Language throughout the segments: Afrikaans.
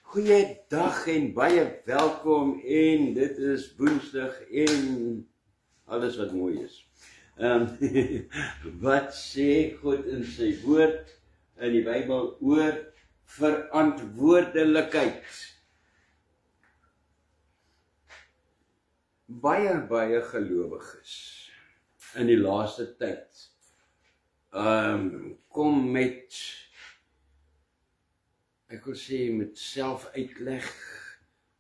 Goeiedag en baie welkom en dit is Woensdag en alles wat mooi is. Wat sê God in sy woord in die Bybel oor verantwoordelikheid? Baie gelowiges in die laaste tyd kom met, ek wil sê met selfuitleg,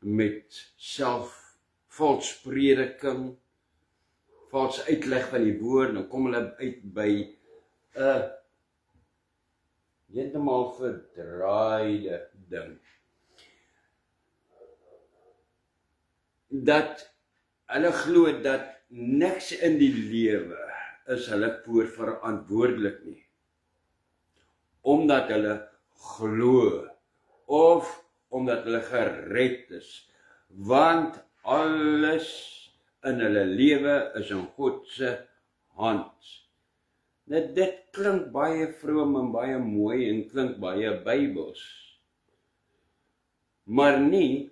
met vals prediking, vals uitleg van die woord, dan kom hulle uit by 'n heeltemal verdraaide ding. Dat hulle glo dat niks in die lewe is hulle voor verantwoordelik nie. Omdat hulle glo of omdat hulle gered is, want alles in hulle lewe is in God se hand. Nou dit klink baie vroom en baie mooi en klink baie Bybels. Maar nie,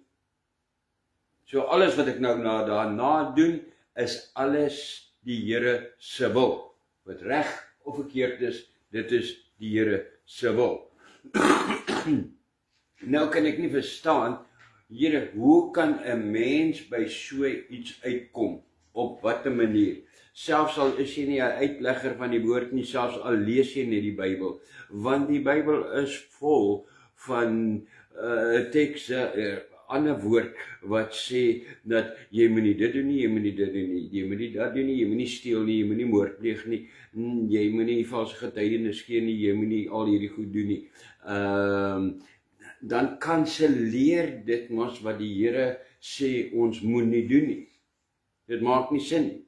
so alles wat ek nou daarna doen, is alles die Here se wil. Wat reg of verkeerd is, dit is die Here se wil. Nou kan ek nie verstaan, Here, hoe kan 'n mens by so iets uitkom? Op watter manier? Selfs al is jy nie 'n uitlegger van die woord nie, selfs al lees jy nie die Bybel, want die Bybel is vol van tekste, ander woord wat sê dat jy moet nie dit doen nie, jy moet nie dit doen nie, jy moet nie dat doen nie, jy moet nie steel nie, jy moet nie moord pleeg nie, jy moet nie valse getuienis gee nie, jy moet nie al hierdie goed doen nie. Dan kanselleer dit mos wat die Here sê ons moet nie doen nie. Dit maak nie sin nie.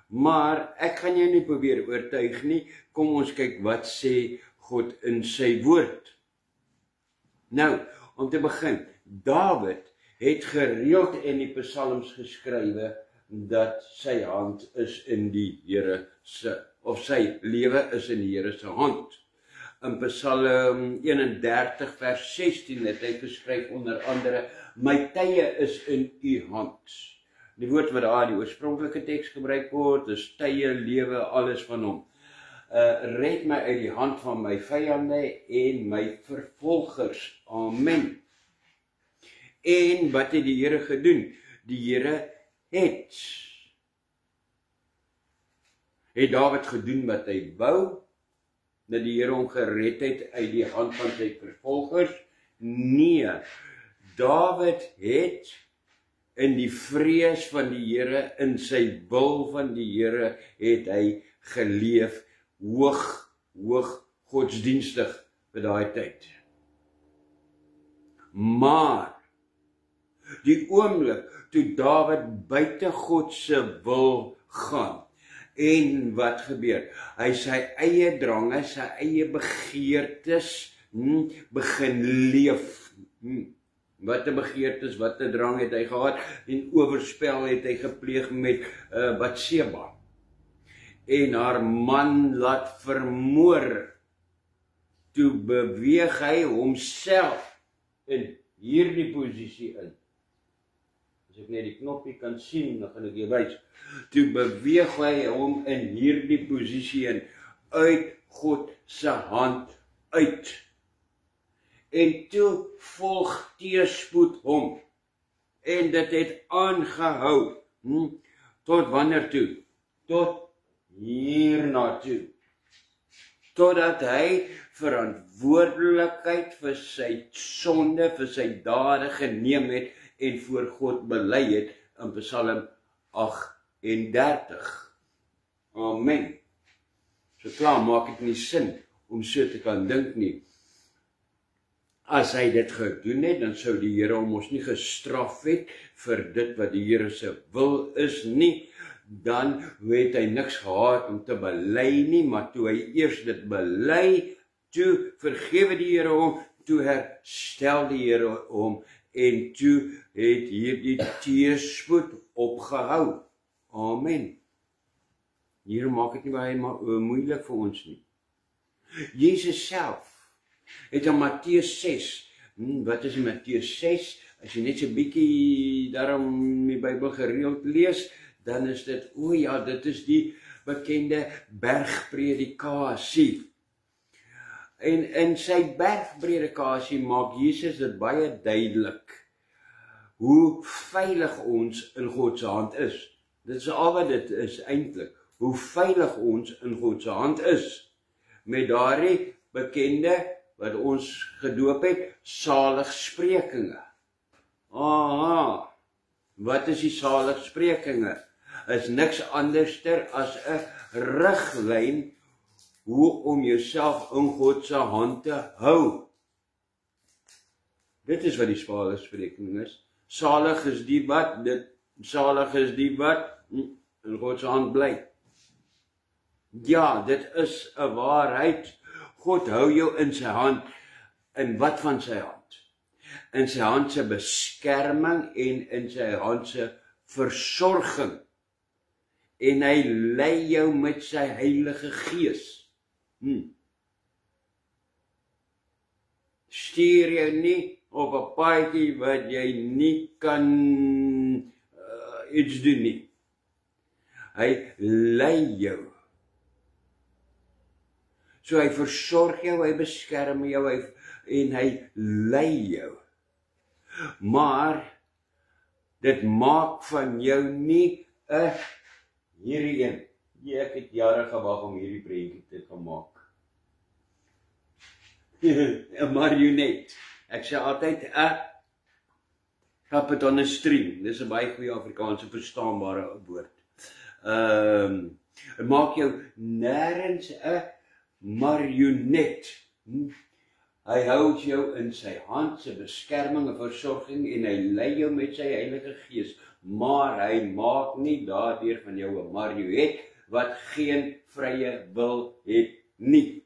Maar ek gaan jou nie probeer oortuig nie. Kom ons kyk wat sê God in sy woord. Nou, om te begin, Dawid het gereeld in die psalms geskrywe dat sy hand is in die Here se, of sy lewe is in die Here se hand. In Psalm 31 vers 16 het hy geskryf onder andere, my tye is in u hand. Die woord wat daar in die oorspronklike teks gebruik word, is tye, lewe, alles van hom. Red my uit die hand van my vyande en my vervolgers. Amen. En wat het die Here gedoen? Die Here het Dawid gedoen wat hy wou, dat die Here hom gered het uit die hand van sy vervolgers? Nee, Dawid het in die vrees van die Here, in sy wil van die Here, het hy geleef hoog godsdienstig vir daai tyd. Maar die oomblik toe Dawid buite God se wil gaan, en wat gebeur? Hy sy eie drange, sy eie begeertes begin leef. Wat 'n begeertes, wat 'n drang het hy gehad, en oorspel het hy gepleeg met Batseba. En haar man laat vermoor. Toe beweeg hy homself in hierdie posisie in. As ek net die knoppie kan sien, dan gaan ek jou wys. Toe beweeg hy hom in hierdie posisie in, uit God se hand uit. En toe volg teëspoed hom. En dit het aangehou. Tot wanneer toe? Tot hierna toe. Totdat hy verantwoordelikheid vir sy sonde, vir sy dade geneem het en voor God bely het in Psalm 38. Amen. So klaar maak dit nie sin om so te kan dink nie. As hy dit gedoen het, dan sou die Here hom ons nie gestraf het vir dit wat die Here se wil is nie. Dan het hy niks gehad om te bely nie, maar toe hy eers dit bely, toe vergewe die Here hom, toe herstel die Here hom, en toe het hierdie teëspoed opgehou. Amen. Hier maak dit nie baie moeilik vir ons nie. Jesus self Het in Matteus 6, wat is in Matteus 6? As jy net so 'n bietjie daarom die Bybel gereeld lees, dan is dit, o ja, dit is die bekende bergpredikasie. En in sy bergpredikasie maak Jesus dit baie duidelik hoe veilig ons in God se hand is. Dit is al wat dit is eintlik, hoe veilig ons in God se hand is. Met daardie bekende, wat ons gedoop het, saligsprekinge. Aha, wat is die saligsprekinge? Is niks anderster as 'n riglyn hoe om jouself in God se hand te hou. Dit is wat die saligspreking is. Salig is die wat, salig is die wat in God se hand bly. Ja, dit is 'n waarheid. God hou jou in sy hand. In wat van sy hand? In sy hand se beskerming en in sy hand se versorging. En hy lei jou met sy Heilige Gees. Stuur jou nie op 'n paadjie wat jy nie kan iets doen nie. Hy lei jou. So hy versorg jou, hy beskerm jou en hy lei jou. Maar dit maak van jou nie 'n hierdie een. Ek het jare gewag om hierdie prentjie te kan maak. 'n marionet. Ek sê altyd 'n puppet on a string. Dis 'n baie goeie Afrikaanse verstaanbare woord. Het maak jou nêrens 'n marionet. Hy hou jou in sy hand, sy beskerming en versorging en hy lei jou met sy Heilige Gees, maar hy maak nie daardeur van jou 'n marionet wat geen vrye wil het nie.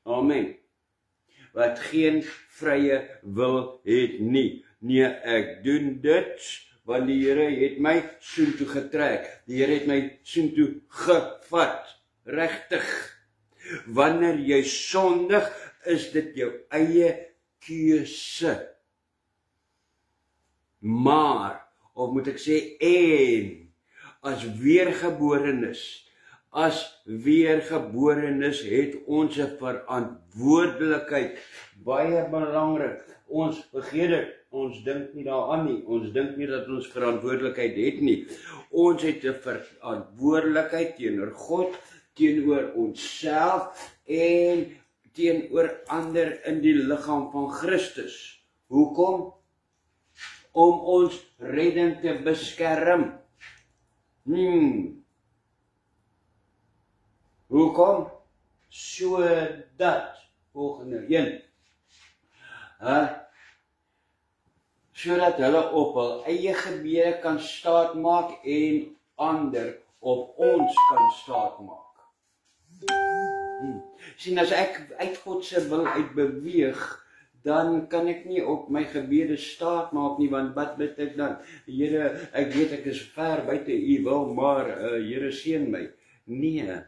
Amen. Wat geen vrye wil het nie. Nee, ek doen dit, want die Here het my soontoe getrek. Die Here het my soontoe gevat. Regtig. Wanneer jy sondig, is dit jou eie keuse. Maar, of moet ek sê, as weergeborenes het ons 'n verantwoordelikheid. Baie belangrik. Ons vergeet dit. Ons dink nie daaraan nie. Ons dink nie dat ons verantwoordelikheid het nie. Ons het 'n verantwoordelikheid teenoor God, teenoor onsself en teenoor ander in die liggaam van Christus. Hoekom? Om ons redding te beskerm. Hoekom? Sodat, volgende een, sodat hulle op hul eie gebede kan staatmaak en ander op ons kan staatmaak. Sien, as ek uit God se wil uit beweeg, dan kan ek nie op my gebede staatmaak nie, want wat bid ek dan? Here, ek weet ek is ver buite u wil, maar Here seën my. Nee,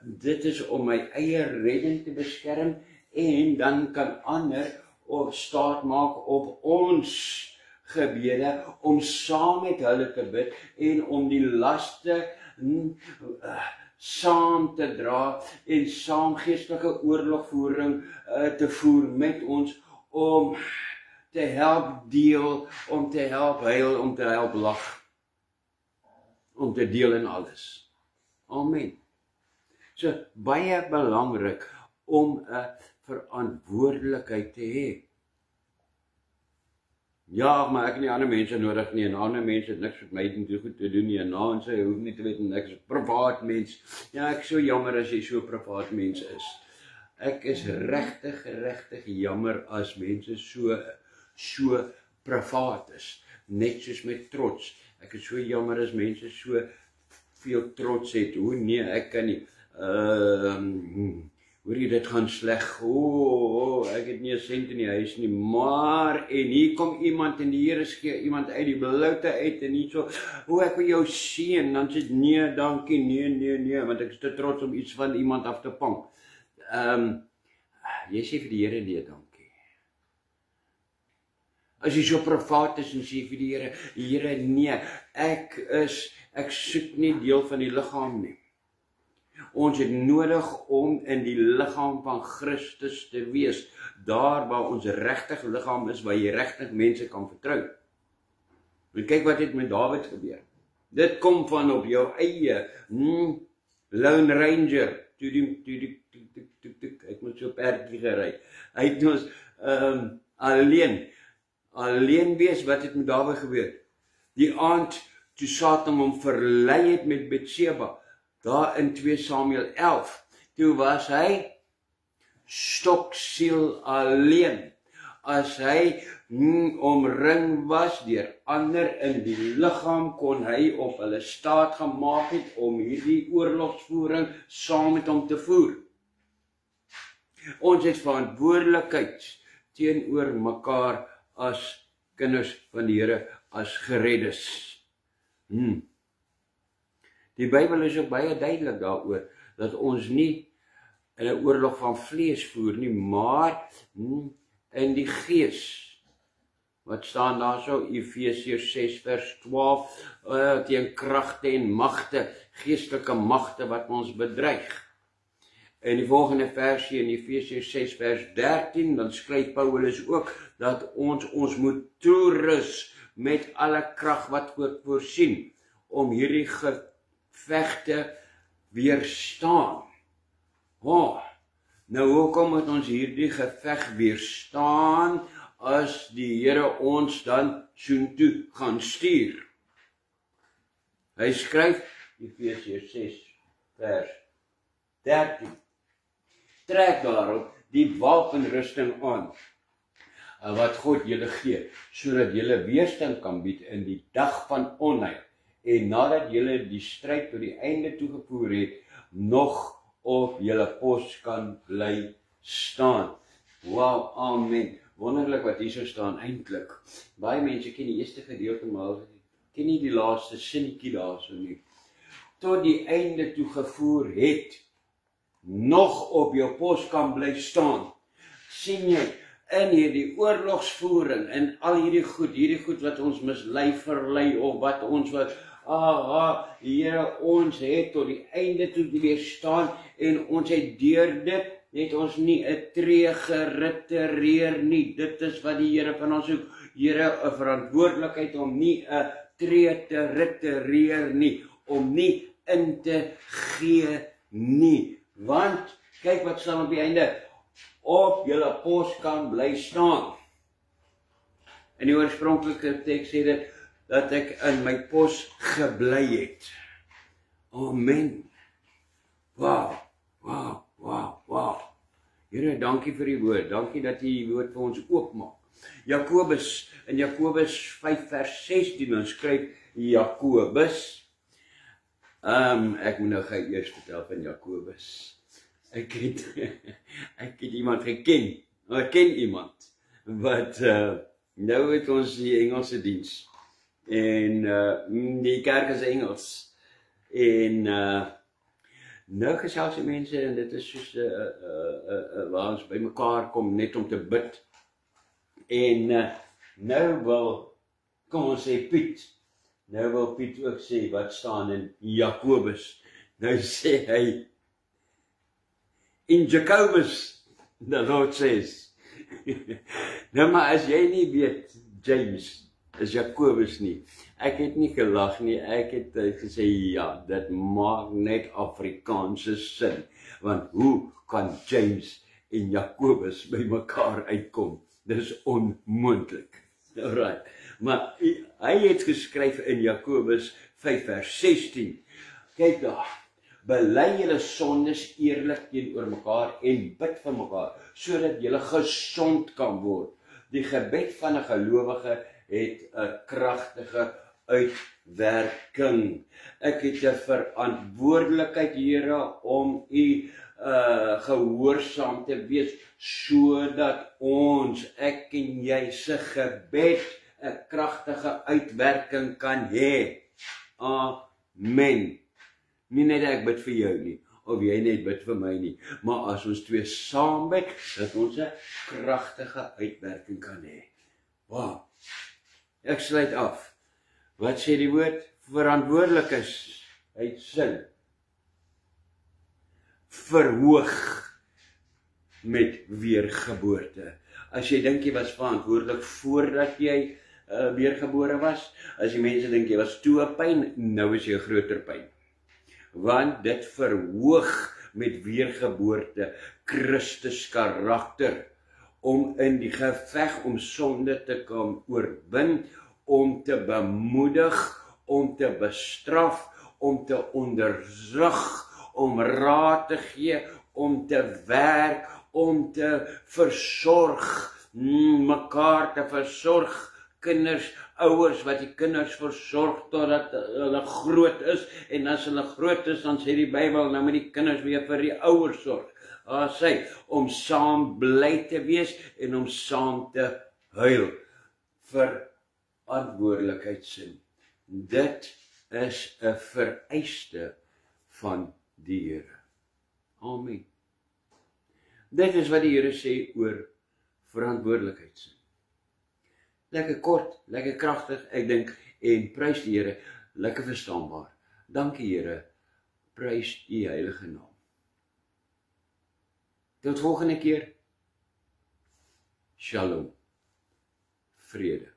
dit is om my eie redding te beskerm en dan kan ander op staat maak op ons gebede om saam met hulle te bid en om die laste saam te dra en saam geestelike oorlogvoering te voer met ons om te help deel, om te help huil, om te help lag, om te deel in alles. Amen. So baie belangrik om 'n verantwoordelikheid te hê. Ja, maar ek het nie ander mense nodig nie, en ander mense het niks met my goed te doen nie, en ons hoef nie te weet, en ek is 'n privaat mens. Ja, ek is so jammer as jy so 'n privaat mens is. Ek is regtig jammer as mense so privaat is, net soos met trots. Ek is so jammer as mense so veel trots het. O nee, ek kan nie. Hoor jy, dit gaan sleg. Ek het nie 'n sent in die huis nie, maar, en hier kom iemand en die Here gee iemand uit die bloute uit en nie so, ek wil jou seën, dan sê nee, dankie, nee, want ek is te trots om iets van iemand af te pang. jy sê vir die Here nee, dankie. As jy so privaat is en sê vir die Here nee, ek soek nie deel van die liggaam nie. Ons het nodig om in die liggaam van Christus te wees, daar waar ons regtig liggaam is, waar jy regtig mense kan vertrou. En kyk wat het met Dawid gebeur. Dit kom van op jou eie, Lone Ranger, ek moet so perdjie gery. Hy het ons alleen wees, wat het met Dawid gebeur? Die aand, toe Satan hom verlei het met Betseba, daar in 2 Samuel 11, toe was hy stoksiel alleen. As hy omring was deur ander in die liggaam, kon hy op hulle staat gemaak het om hierdie oorlogsvoering saam met hom te voer. Ons het verantwoordelikheid teenoor mekaar as kinders van die Here, as gereddes. Die Bybel is ook baie duidelik daaroor, dat ons nie in 'n oorlog van vlees voer nie, maar in die gees. Wat staan daar so? Efesiërs 6 vers 12, teen kragte en magte, geestelike magte wat ons bedreig. En die volgende versie in Efesiërs 6 vers 13, dan skryf Paulus ook, dat ons moet toerus met alle krag wat voorsien, om hierdie gevegte weerstaan. Nou hoekom moet ons hierdie geveg weerstaan, as die Here ons dan soontoe gaan stuur? Hy skryf, Efesiërs 6 vers 13, trek daarop die wapenrusting aan, wat God julle gee, sodat julle weerstand kan bied in die dag van onheil, en nadat julle die stryd tot die einde toegevoer het, nog op julle pos kan bly staan. Wow, amen. Wonderlik wat hier so staan eintlik. Baie mense ken die eerste gedeelte, maar ken nie die laaste sinnetjie daarso nie. Tot die einde toegevoer het, nog op jou pos kan bly staan. Sien jy, in hierdie oorlogsvoering, en al hierdie goed wat ons mislei, verlei, of wat ons Here, ons het tot die einde toe weerstaan, en ons het deur dit, het ons nie 'n tree geritereer nie. Dit is wat die Here van ons soek. Here, 'n verantwoordelikheid om nie 'n tree te ritereer nie, om nie in te gee nie. Want, kyk wat staan op die einde, op julle pos kan bly staan. In die oorspronklike teks sê dit, dat ek in my pos gebly het. Amen. Wow. Here, dankie vir die woord. Dankie dat jy die woord vir ons oopmaak. In Jakobus 5 vers 16, dan skryf Jakobus, ek moet nou gou eers vertel van Jakobus. Ek het iemand geken. Ek ken iemand wat nou het ons die Engelse diens. En die kerk is Engels. En nou gesels die mense, en dit is soos waar ons by mekaar kom net om te bid. En nou kom ons sê Piet, nou wil Piet ook sê wat staan in Jakobus. Nou sê hy, in Jacobus, the Lord says. Nou maar as jy nie weet, James, is Jakobus nie. Ek het nie gelag nie, ek het gesê, ja, dit maak net Afrikaanse sin, want hoe kan James en Jakobus by mekaar uitkom? Dit is onmoontlik. Alright, maar hy het geskryf in Jakobus 5 vers 16, kyk daar, bely julle sondes eerlik teenoor mekaar en bid vir mekaar, sodat julle gesond kan word. Die gebed van 'n gelowige het 'n kragtige uitwerking. Ek het 'n verantwoordelikheid, Here, om u gehoorsaam te wees, sodat ek en jy se gebed 'n kragtige uitwerking kan hê. Amen. Nie net ek bid vir jou nie. of jy net bid vir my nie, maar as ons twee saam bid, dat ons 'n kragtige uitwerking kan hê. Wow. Ek sluit af. Wat sê die woord? Verantwoordelikheidsin. Verhoog met weergeboorte. As jy dink jy was verantwoordelik voordat jy weergebore was, as die mense dink jy was toe 'n pyn, nou is jy 'n groter pyn. Want dit verhoog met weergeboorte Christus karakter om in die geveg om sonde te kan oorwin, om te bemoedig, om te bestraf, om te onderrig, om raad te gee, om te werk, om te versorg, mekaar te versorg, kinders, ouers wat die kinders versorg totdat hulle groot is, en as hulle groot is, dan sê die Bybel, nou moet die kinders weer vir die ouers sorg. Sê, om saam bly te wees en om saam te huil. Verantwoordelikheidsin. Dit is 'n vereiste van die Here. Amen. Dit is wat die Here sê oor verantwoordelikheidsin. Lekker kort, lekker kragtig, ek dink, en prys die Here, lekker verstaanbaar. Dankie Here, prys U heilige naam. Tot volgende keer. Shalom. Vrede.